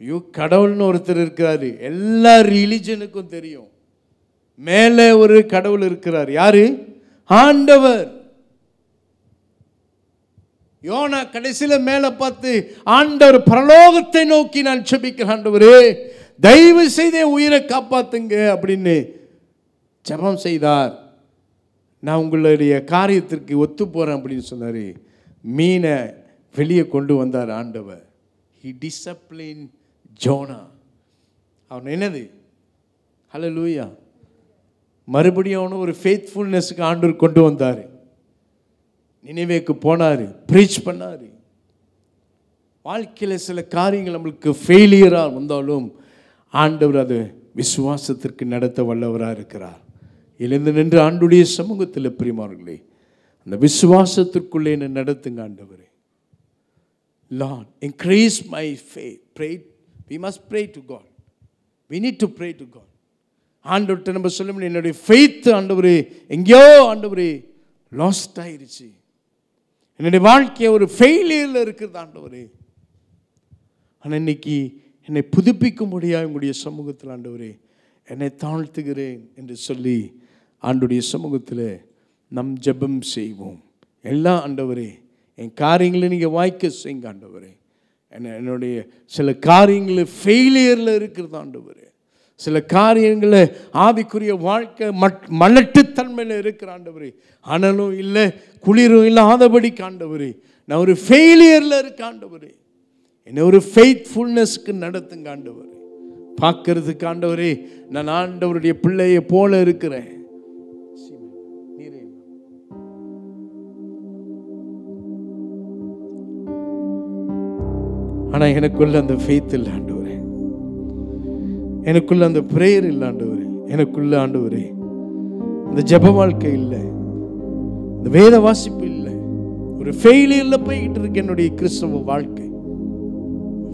ஐயோ, கடவுள்னு ஒருத்தர் இருக்கிறாரு. எல்லா ரிலிஜனுக்கும் தெரியும் மேலே ஒரு கடவுள் இருக்கிறார். யாரு? ஆண்டவர். யோனா கடைசியில் மேலே பார்த்து ஆண்டவர் பரலோகத்தை நோக்கி நான் ஜெபிக்கிறேன், ஆண்டவரே தயவு செய்து உயிரை காப்பாத்துங்க அப்படின்னு ஜெபம் செய்தார். நான் உங்களுடைய காரியத்திற்கு ஒத்து போகிறேன் அப்படின்னு சொன்னார். மீனை வெளியே கொண்டு வந்தார் ஆண்டவர். He disciplined Jonah. அவன் என்னது? ஹல்லேலூயா. மறுபடியும் அவனு ஒரு ஃபெய்த்ஃபுல்னஸ்க்கு ஆண்டவர் கொண்டு வந்தார். நினைவேக்கு போனார், ப்ரீச் பண்ணார். வாழ்க்கையில் சில காரியங்கள் நம்மளுக்கு ஃபெயிலியராக வந்தாலும் ஆண்டவர் அது விசுவாசத்திற்கு நடத்த வல்லவராக இருக்கிறார். எழுந்து நின்று ஆண்டுடைய சமூகத்தில் பிரியமானவர்களே, அந்த விசுவாசத்திற்குள்ளே என்ன நடத்துங்க ஆண்டவரே. Lord, increase my faith. Pray. We must pray to God. We need to pray to God. ஆண்டவர்கிட்ட நம்ம சொல்ல முடியும், என்னுடைய ஃபெய்த் ஆண்டவரே எங்கேயோ ஆண்டவரே லாஸ்ட் ஆயிடுச்சு, என்னுடைய வாழ்க்கையை ஒரு ஃபெயிலியரில் இருக்கிறது ஆண்டவரே. ஆனால் இன்னைக்கு என்னை புதுப்பிக்கும்படியாக உங்களுடைய சமூகத்தில் ஆண்டவரே என்னை தாழ்த்துகிறேன் என்று சொல்லி ஆண்டுடைய சமூகத்தில் நம் ஜெபம் செய்வோம். எல்லாம் ஆண்டவரே என் காரியங்களை நீங்கள் வாய்க்க செய்யுங்க ஆண்டவரே. என்னுடைய சில காரியங்களில் ஃபெயிலியரில் இருக்கிறது ஆண்டவரே. சில காரியங்களில் ஆவிக்குரிய வாழ்க்கை மலட்டுத்தன்மையில் இருக்கிற ஆண்டவரே. அனலும் இல்லை குளிரும் இல்லாதபடி ஆண்டவரே நான் ஒரு ஃபெயிலியரில் இருக்க ஆண்டவரே. என்னை ஒரு ஃபெய்த்ஃபுல்னஸ்க்கு நடத்துங்க ஆண்டவரே. பார்க்கறதுக்கு ஆண்டவரே நான் ஆண்டவருடைய பிள்ளையை போல இருக்கிறேன். ஆனால் எனக்குள்ள அந்த ஃபெய்த் இல்லை ஆண்டவரே, எனக்குள்ள அந்த பிரேயர் இல்லை ஆண்டவரே, எனக்குள்ள ஆண்டவரே அந்த ஜெப வாழ்க்கை இல்லை, இந்த வேத வாசிப்பு இல்லை. ஒரு ஃபெயிலியரில் போய்கிட்டு இருக்கு என்னுடைய கிறிஸ்தவ வாழ்க்கை.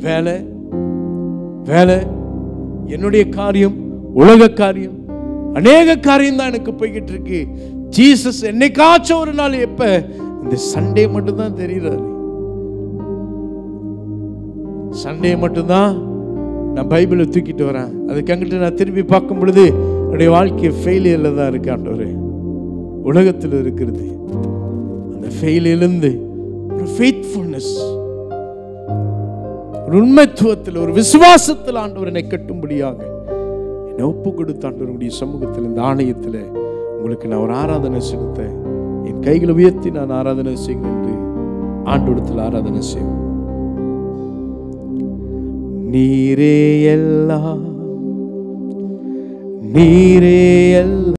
வேலை வேலை, என்னுடைய காரியம், உலக காரியம், அநேக காரியம் தான் எனக்கு போய்கிட்டு இருக்கு. ஜீசஸ் என்னைக்காச்சும் ஒரு நாள் எப்ப இந்த சண்டே மட்டும்தான் தெரியுறாரு. சண்டே மட்டும்தான் நான் பைபிளை தூக்கிட்டு வரேன். அதுக்கு அங்கிட்டு நான் திரும்பி பார்க்கும் பொழுது என்னுடைய வாழ்க்கை ஃபெயிலியரில் தான் இருக்கு ஆண்டவரே. உலகத்தில் இருக்கிறது அந்த ஃபெயிலியர்லேருந்து ஒரு ஃபெய்த்ஃபுல்னஸ், ஒரு உண்மைத்துவத்தில், ஒரு விசுவாசத்தில் ஆண்டவர் என்னை கட்டும்படியாக என்னை ஒப்பு கொடுத்த ஆண்டவருடைய சமூகத்தில் இந்த ஆலயத்தில் உங்களுக்கு நான் ஒரு ஆராதனை செலுத்த என் கைகளை உயர்த்தி நான் ஆராதனை செய்கிறேன் என்று ஆண்டவரிடத்தில் ஆராதனை செய்வோம். நீரே எல்லாம், நீரே எல்லாம்.